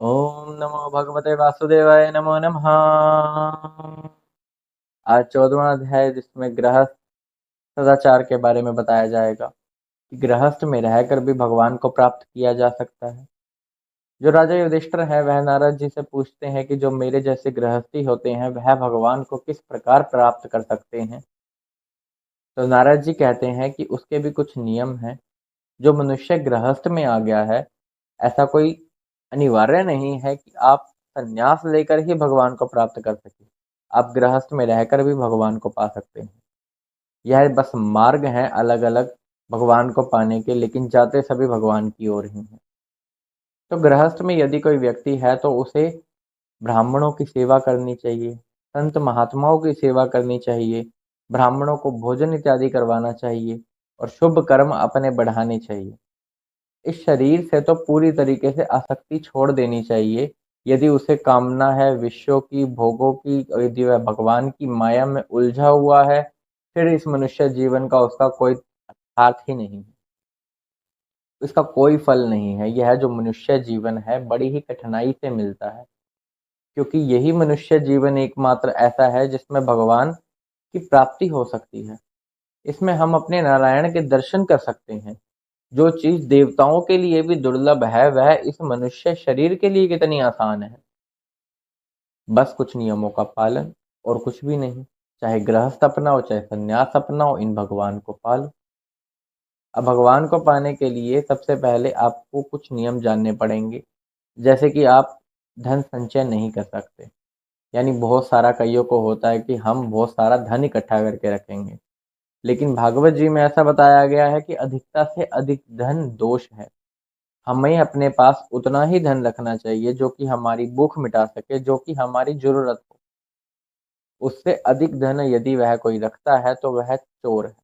ओम नमो भगवते वासुदेवाय नमो नमः। आज 14वां अध्याय जिसमें गृहस्थ सदाचार के बारे में बताया जाएगा कि गृहस्थ में रहकर भी भगवान को प्राप्त किया जा सकता है। जो राजा युधिष्ठिर है वह नारद जी से पूछते हैं कि जो मेरे जैसे गृहस्थी होते हैं वह भगवान को किस प्रकार प्राप्त कर सकते हैं। तो नारद जी कहते हैं कि उसके भी कुछ नियम हैं। जो मनुष्य गृहस्थ में आ गया है, ऐसा कोई अनिवार्य नहीं है कि आप संन्यास लेकर ही भगवान को प्राप्त कर सके। आप गृहस्थ में रहकर भी भगवान को पा सकते हैं। यह बस मार्ग हैं अलग अलग भगवान को पाने के, लेकिन जाते सभी भगवान की ओर ही हैं। तो गृहस्थ में यदि कोई व्यक्ति है तो उसे ब्राह्मणों की सेवा करनी चाहिए, संत महात्माओं की सेवा करनी चाहिए, ब्राह्मणों को भोजन इत्यादि करवाना चाहिए और शुभ कर्म अपने बढ़ाने चाहिए। इस शरीर से तो पूरी तरीके से आसक्ति छोड़ देनी चाहिए। यदि उसे कामना है विषयों की, भोगों की, और यदि वह भगवान की माया में उलझा हुआ है, फिर इस मनुष्य जीवन का उसका कोई अर्थ ही नहीं है, इसका कोई फल नहीं है। यह जो मनुष्य जीवन है बड़ी ही कठिनाई से मिलता है, क्योंकि यही मनुष्य जीवन एकमात्र ऐसा है जिसमें भगवान की प्राप्ति हो सकती है। इसमें हम अपने नारायण के दर्शन कर सकते हैं। जो चीज देवताओं के लिए भी दुर्लभ है वह इस मनुष्य शरीर के लिए कितनी आसान है। बस कुछ नियमों का पालन और कुछ भी नहीं। चाहे गृहस्थ अपनाओ चाहे संन्यास अपनाओ, इन भगवान को पालो। अब भगवान को पाने के लिए सबसे पहले आपको कुछ नियम जानने पड़ेंगे। जैसे कि आप धन संचय नहीं कर सकते, यानी बहुत सारा कईयों को होता है कि हम बहुत सारा धन इकट्ठा करके रखेंगे, लेकिन भागवत जी में ऐसा बताया गया है कि अधिकता से अधिक धन दोष है। हमें अपने पास उतना ही धन रखना चाहिए जो कि हमारी भूख मिटा सके, जो कि हमारी जरूरत हो। उससे अधिक धन यदि वह कोई रखता है तो वह चोर है,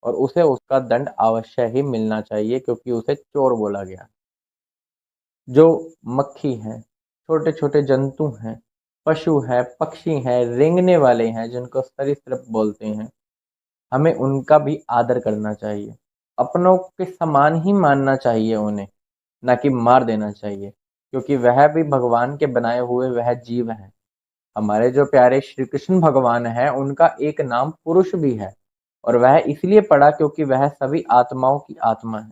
और उसे उसका दंड अवश्य ही मिलना चाहिए, क्योंकि उसे चोर बोला गया। जो मक्खी हैं, छोटे छोटे जंतु हैं, पशु हैं, पक्षी हैं, रेंगने वाले हैं जिनको सरीसृप बोलते हैं, हमें उनका भी आदर करना चाहिए। अपनों के समान ही मानना चाहिए उन्हें, ना कि मार देना चाहिए, क्योंकि वह भी भगवान के बनाए हुए वह जीव हैं। हमारे जो प्यारे श्री कृष्ण भगवान हैं उनका एक नाम पुरुष भी है, और वह इसलिए पड़ा क्योंकि वह सभी आत्माओं की आत्मा है।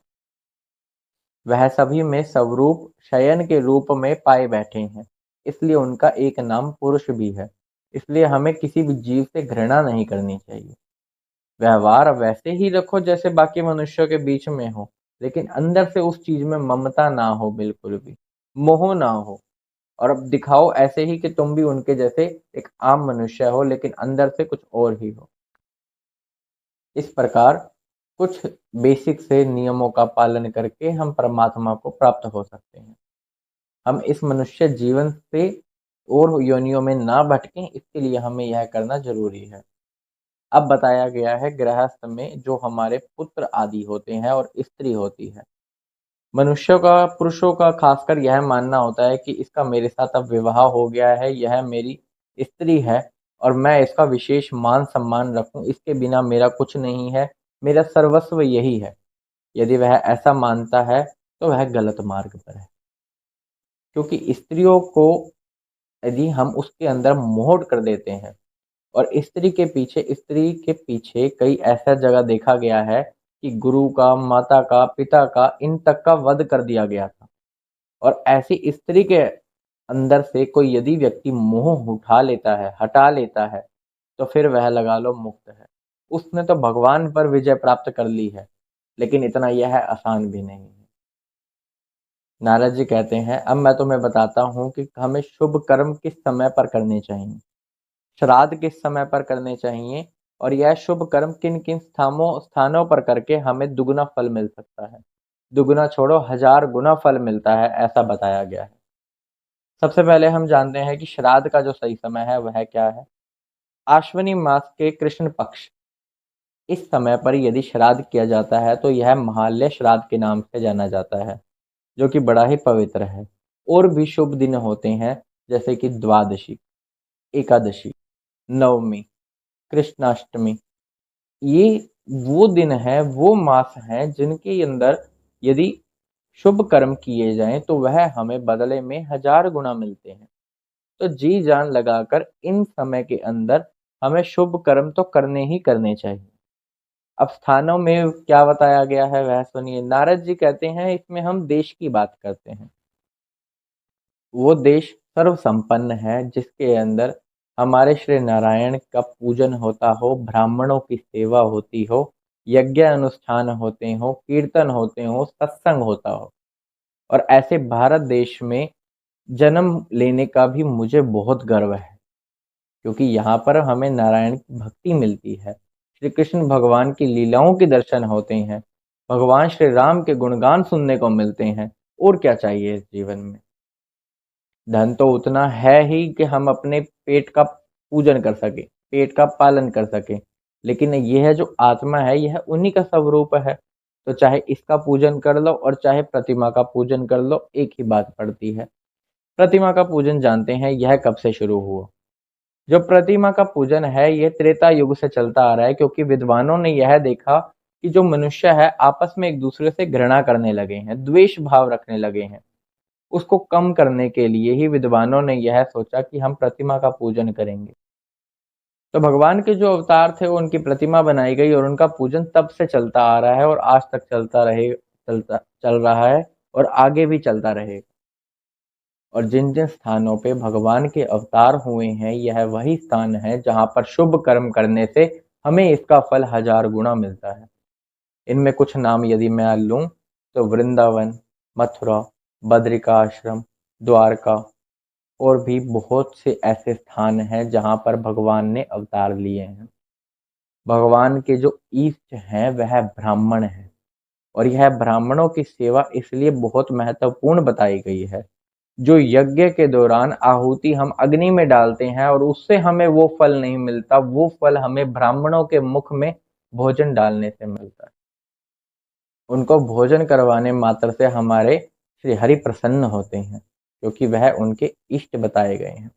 वह सभी में स्वरूप शयन के रूप में पाए बैठे हैं, इसलिए उनका एक नाम पुरुष भी है। इसलिए हमें किसी भी जीव से घृणा नहीं करनी चाहिए। व्यवहार वैसे ही रखो जैसे बाकी मनुष्यों के बीच में हो, लेकिन अंदर से उस चीज में ममता ना हो, बिल्कुल भी मोह ना हो। और अब दिखाओ ऐसे ही कि तुम भी उनके जैसे एक आम मनुष्य हो, लेकिन अंदर से कुछ और ही हो। इस प्रकार कुछ बेसिक से नियमों का पालन करके हम परमात्मा को प्राप्त हो सकते हैं। हम इस मनुष्य जीवन से और योनियों में ना भटकें, इसके लिए हमें यह करना जरूरी है। अब बताया गया है गृहस्थ में जो हमारे पुत्र आदि होते हैं और स्त्री होती है। मनुष्यों का, पुरुषों का खासकर यह मानना होता है कि इसका मेरे साथ अब विवाह हो गया है, यह मेरी स्त्री है और मैं इसका विशेष मान सम्मान रखूं, इसके बिना मेरा कुछ नहीं है, मेरा सर्वस्व यही है। यदि वह ऐसा मानता है तो वह गलत मार्ग पर है, क्योंकि स्त्रियों को यदि हम उसके अंदर मोह कर देते हैं, और स्त्री के पीछे कई ऐसा जगह देखा गया है कि गुरु का, माता का, पिता का, इन तक का वध कर दिया गया था। और ऐसी स्त्री के अंदर से कोई यदि व्यक्ति मोह उठा लेता है, हटा लेता है, तो फिर वह लगा लो मुक्त है। उसने तो भगवान पर विजय प्राप्त कर ली है, लेकिन इतना यह आसान भी नहीं है। नारद जी कहते हैं अब मैं तुम्हें बताता हूँ कि हमें शुभ कर्म किस समय पर करने चाहिए, श्राद्ध किस समय पर करने चाहिए, और यह शुभ कर्म किन किन स्थानों पर करके हमें दुगना फल मिल सकता है। दुगना छोड़ो, 1000 गुना फल मिलता है, ऐसा बताया गया है। सबसे पहले हम जानते हैं कि श्राद्ध का जो सही समय है वह क्या है। आश्विनी मास के कृष्ण पक्ष, इस समय पर यदि श्राद्ध किया जाता है तो यह महालय श्राद्ध के नाम से जाना जाता है, जो कि बड़ा ही पवित्र है। और भी शुभ दिन होते हैं, जैसे कि द्वादशी, एकादशी, नवमी, कृष्णाष्टमी। ये वो दिन है, वो मास हैं जिनके अंदर यदि शुभ कर्म किए जाएं तो वह हमें बदले में 1000 गुना मिलते हैं। तो जी जान लगाकर इन समय के अंदर हमें शुभ कर्म तो करने ही करने चाहिए। अब स्थानों में क्या बताया गया है वह सुनिए। नारद जी कहते हैं इसमें हम देश की बात करते हैं। वो देश सर्व संपन्न है जिसके अंदर हमारे श्री नारायण का पूजन होता हो, ब्राह्मणों की सेवा होती हो, यज्ञ अनुष्ठान होते हो, कीर्तन होते हो, सत्संग होता हो। और ऐसे भारत देश में जन्म लेने का भी मुझे बहुत गर्व है, क्योंकि यहाँ पर हमें नारायण की भक्ति मिलती है, श्री कृष्ण भगवान की लीलाओं के दर्शन होते हैं, भगवान श्री राम के गुणगान सुनने को मिलते हैं। और क्या चाहिए इस जीवन में। धन तो उतना है ही कि हम अपने पेट का पूजन कर सकें, पेट का पालन कर सकें, लेकिन यह जो आत्मा है यह उन्हीं का स्वरूप है। तो चाहे इसका पूजन कर लो और चाहे प्रतिमा का पूजन कर लो, एक ही बात पड़ती है। प्रतिमा का पूजन जानते हैं यह कब से शुरू हुआ। जो प्रतिमा का पूजन है यह त्रेता युग से चलता आ रहा है, क्योंकि विद्वानों ने यह देखा कि जो मनुष्य है आपस में एक दूसरे से घृणा करने लगे हैं, द्वेष भाव रखने लगे हैं। उसको कम करने के लिए ही विद्वानों ने यह सोचा कि हम प्रतिमा का पूजन करेंगे। तो भगवान के जो अवतार थे वो उनकी प्रतिमा बनाई गई और उनका पूजन तब से चलता आ रहा है और आज तक चल रहा है और आगे भी चलता रहेगा। और जिन जिन स्थानों पे भगवान के अवतार हुए हैं यह वही स्थान है जहाँ पर शुभ कर्म करने से हमें इसका फल 1000 गुना मिलता है। इनमें कुछ नाम यदि मैं लूँ तो वृंदावन, मथुरा, बद्रिका आश्रम, द्वारका और भी बहुत से ऐसे स्थान हैं जहाँ पर भगवान ने अवतार लिए हैं। भगवान के जो ईष्ट हैं वह ब्राह्मण हैं और यह ब्राह्मणों की सेवा इसलिए बहुत महत्वपूर्ण बताई गई है। जो यज्ञ के दौरान आहुति हम अग्नि में डालते हैं और उससे हमें वो फल नहीं मिलता, वो फल हमें ब्राह्मणों के मुख में भोजन डालने से मिलता है। उनको भोजन करवाने मात्र से हमारे श्री हरि प्रसन्न होते हैं, क्योंकि वह उनके इष्ट बताए गए हैं।